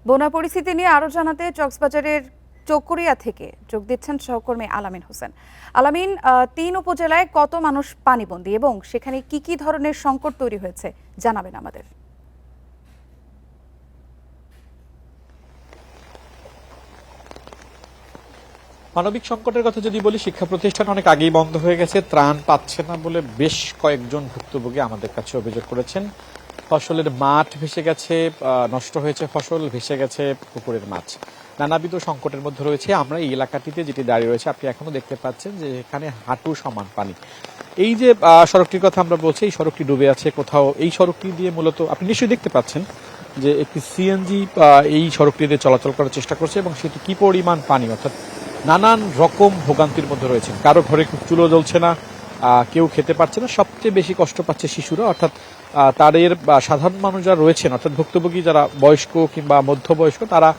বন্যা পরিস্থিতি নিয়ে আরো জানাতে কক্সবাজারের চকরিয়া থেকে যোগ দিচ্ছেন সহকর্মী আলামিন হোসেন। আলামিন, ৩ উপজেলায় কত মানুষ পানিবন্দী এবং সেখানে কি কি ধরনের সংকট তৈরি হয়েছে জানাবেন আমাদের। মানবিক সংকটের কথা যদি বলি, শিক্ষা প্রতিষ্ঠান অনেক আগেই বন্ধ হয়ে গেছে, ত্রাণ পাচ্ছে না বলে বেশ কয়েকজন ভুক্তভোগী আমাদের কাছে অভিযোগ করেছেন। ফসলের মাঠ ভেসে গেছে, নষ্ট হয়েছে ফসল, ভেসে গেছে পুকুরের মাছ, নানাবিধ সংকটের মধ্যে রয়েছে। আমরা এই এলাকাটিতে যেটি দাঁড়িয়ে রয়েছে, আপনি এখনো দেখতে পাচ্ছেন যে এখানে হাঁটু সমান পানি। এই যে সড়কটির কথা আমরা বলছি, এই সড়কটি ডুবে আছে কোথাও। এই সড়কটি দিয়ে মূলত আপনি নিশ্চয়ই দেখতে পাচ্ছেন যে একটি সিএনজি এই সড়কটি দিয়ে চলাচল করার চেষ্টা করছে এবং সেটি কি পরিমাণ পানি, অর্থাৎ নানান রকম ভোগান্তির মধ্যে রয়েছেন। কারো ঘরে চুলো জ্বলছে না, কেউ খেতে পারছে না। সবচেয়ে বেশি কষ্ট পাচ্ছে শিশুরা, অর্থাৎ তাদের সাধারণ মানুষ যারা রয়েছেন, অর্থাৎ ভুক্তভোগী যারা বয়স্ক কিংবা মধ্যবয়স্ক, তারা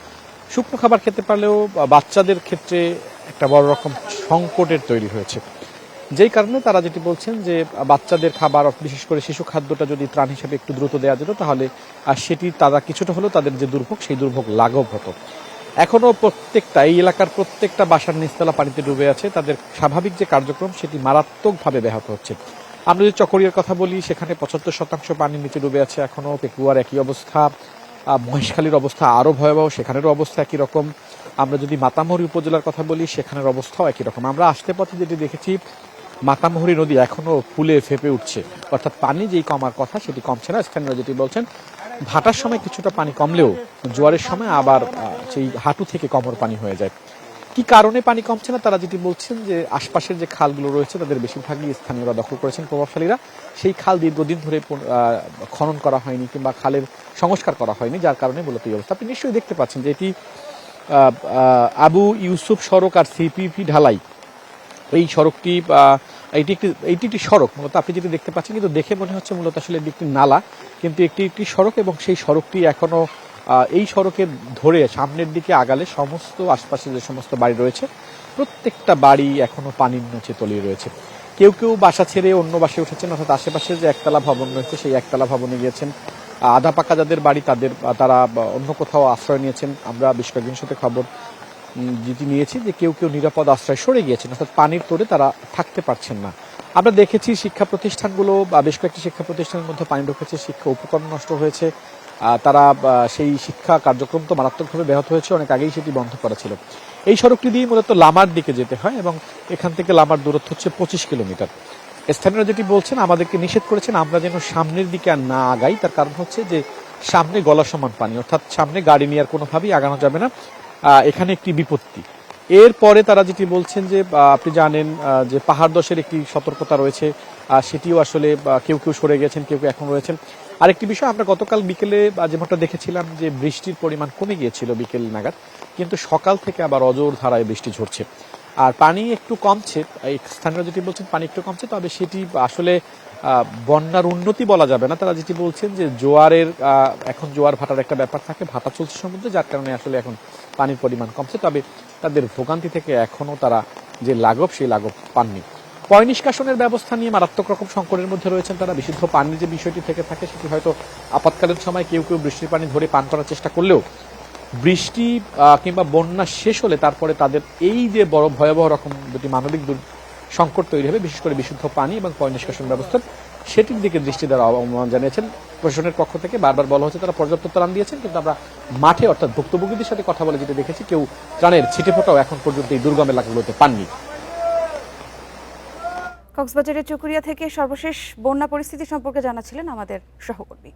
শুকনো খাবার খেতে পারলেও বাচ্চাদের ক্ষেত্রে একটা বড় রকম সংকটের তৈরি হয়েছে। যেই কারণে তারা যেটি বলছেন যে বাচ্চাদের খাবার, বিশেষ করে শিশু খাদ্যটা যদি ত্রাণ হিসেবে একটু দ্রুত দেওয়া যেত, তাহলে সেটি তারা কিছুটা হলেও তাদের যে দুর্ভোগ, সেই দুর্ভোগ লাঘব হতো। এখনো প্রত্যেকটা এই এলাকার প্রত্যেকটা বাসার নিচতলা পানিতে ডুবে আছে। তাদের স্বাভাবিক যে কার্যক্রম, সেটি মারাত্মকভাবে ব্যাহত হচ্ছে। আমরা যদি চকরিয়ার কথা বলি, সেখানে ৭৫% পানির নিচে ডুবে আছে এখনো। পেকুয়ার একই অবস্থা, মহেশখালীর অবস্থা আরো ভয়াবহ, সেখানেরও অবস্থা একই রকম। আমরা যদি মাতামুহুরী উপজেলার কথা বলি, সেখানের অবস্থাও একই রকম। আমরা আসতে পথে যেটি দেখেছি, মাতামুহুরী নদী এখনো ফুলে ফেপে উঠছে, অর্থাৎ পানি যেই কমার কথা সেটি কমছে না। স্থানীয়রা যেটি বলছেন, ভাটার সময় কিছুটা পানি কমলেও জোয়ারের সময় আবার সেই হাঁটু থেকে কোমর পানি হয়ে যায়। কি কারণে পানি কমছে না, তারা যেটি বলছেন যে আশপাশের যে খালগুলো রয়েছে তাদের বেশিরভাগই স্থানীয়রা দখল করেছেন, প্রভাবশালীরা। সেই খাল দীর্ঘদিন ধরে খনন করা হয়নি কিংবা খালের সংস্কার করা হয়নি, যার কারণে মূলত এই অবস্থা। আপনি নিশ্চয়ই দেখতে পাচ্ছেন যে এটি আবু ইউসুফ সড়ক আর সিপিপি ঢালাই, এই সড়কটি এইটি একটি সড়ক মূলত। আপনি যেটি দেখতে পাচ্ছেন, কিন্তু দেখে মনে হচ্ছে মূলত আসলে একটি নালা, কিন্তু একটি সড়ক। এবং সেই সড়কটি এখনো এই সড়কের ধরে সামনের দিকে আগালে সমস্ত আশপাশে যে সমস্ত বাড়ি রয়েছে, প্রত্যেকটা বাড়ি এখনো পানির নিচে তলিয়ে রয়েছে। কেউ কেউ বাসা ছেড়ে অন্য বাসায় উঠেছেন, অর্থাৎ আশেপাশে যে একতলা ভবন রয়েছে সেই একতলা ভবনে গিয়েছেন। আধা পাকা যাদের বাড়ি, তারা অন্য কোথাও আশ্রয় নিয়েছেন। আমরা বেশ কয়েকদিনের সাথে খবর যেটি নিয়েছি যে কেউ কেউ নিরাপদ আশ্রয় সরে গিয়েছেন, অর্থাৎ পানির তোড়ে তারা থাকতে পারছেন না। আমরা দেখেছি শিক্ষা প্রতিষ্ঠানগুলো বা বেশ কয়েকটি শিক্ষা প্রতিষ্ঠানের মধ্যে পানি ঢুকেছে, শিক্ষা উপকরণ নষ্ট হয়েছে। তারা সেই শিক্ষা কার্যক্রম তো মারাত্মকভাবে ব্যাহত হয়েছে, অনেক আগেই সেটি বন্ধ করা ছিল। এই সড়কটি দিয়ে মূলত লামার দিকে যেতে হয় এবং এখান থেকে লামার দূরত্ব হচ্ছে 25 কিলোমিটার। স্থানীয়রা যেটি বলছেন, আমাদেরকে নিষেধ করেছেন আমরা যেন সামনের দিকে আর না আগাই। তার কারণ হচ্ছে যে সামনে গলা সমান পানি, অর্থাৎ সামনে গাড়ি নিয়ে আর কোনোভাবেই আগানো যাবে না, এখানে একটি বিপত্তি। এরপরে তারা যেটি বলছেন যে আপনি জানেন যে পাহাড় ধসের একটি সতর্কতা রয়েছে, সেটিও আসলে কেউ কেউ সরে গেছেন, কেউ কেউ এখন রয়েছেন। আরেকটি বিষয়, আমরা গতকাল বিকেলে যেমনটা দেখেছিলাম যে বৃষ্টির পরিমাণ কমে গিয়েছিল বিকেল নাগাদ, কিন্তু সকাল থেকে আবার অজোর ধারায় বৃষ্টি ঝরছে আর পানি একটু কমছে। স্থানীয় যেটি বলছেন পানি একটু কমছে, তবে সেটি আসলে বন্যার উন্নতি বলা যাবে না। তারা যেটি বলছেন যে জোয়ারের এখন জোয়ার ভাটার একটা ব্যাপার থাকে, ভাটা চলছে সমুদ্রে, যার কারণে আসলে এখন পানির পরিমাণ কমছে। তবে তাদের ভোগান্তি থেকে এখনো তারা যে লাঘব, সেই লাঘব পাননি। পয় নিষ্কাশনের ব্যবস্থা নিয়ে মারাত্মক রকম সংকটের মধ্যে রয়েছেন তারা। বিশুদ্ধ পানির যে বিষয়টি থেকে থাকে, সেটি হয়তো আপাতকালীন সময় কেউ কেউ বৃষ্টির পানি ধরে পান করার চেষ্টা করলেও বৃষ্টি কিংবা বন্যা শেষ হলে তারপরে তাদের এই যে বড় ভয়াবহ রকম দুটি মানবিক সংকট তৈরি হবে, বিশেষ করে বিশুদ্ধ পানি এবং পয় নিষ্কাশন ব্যবস্থা, সেটির দিকে দৃষ্টি দেওয়ার আহ্বান জানিয়েছেন প্রশাসনের পক্ষ থেকে। বারবার বলা হচ্ছে তারা পর্যাপ্ত ত্রাণ দিয়েছেন, কিন্তু আমরা মাঠে অর্থাৎ ভুক্তভোগীদের সাথে কথা বলে যেটা দেখেছি, কেউ ত্রাণের ছিটেফোঁটাও এখন পর্যন্ত এই দুর্গম এলাকাগুলোতে পাননি। কক্সবাজারের চকরিয়া থেকে সর্বশেষ বন্যা পরিস্থিতি সম্পর্কে জানাচ্ছিলেন আমাদের সহকর্মী।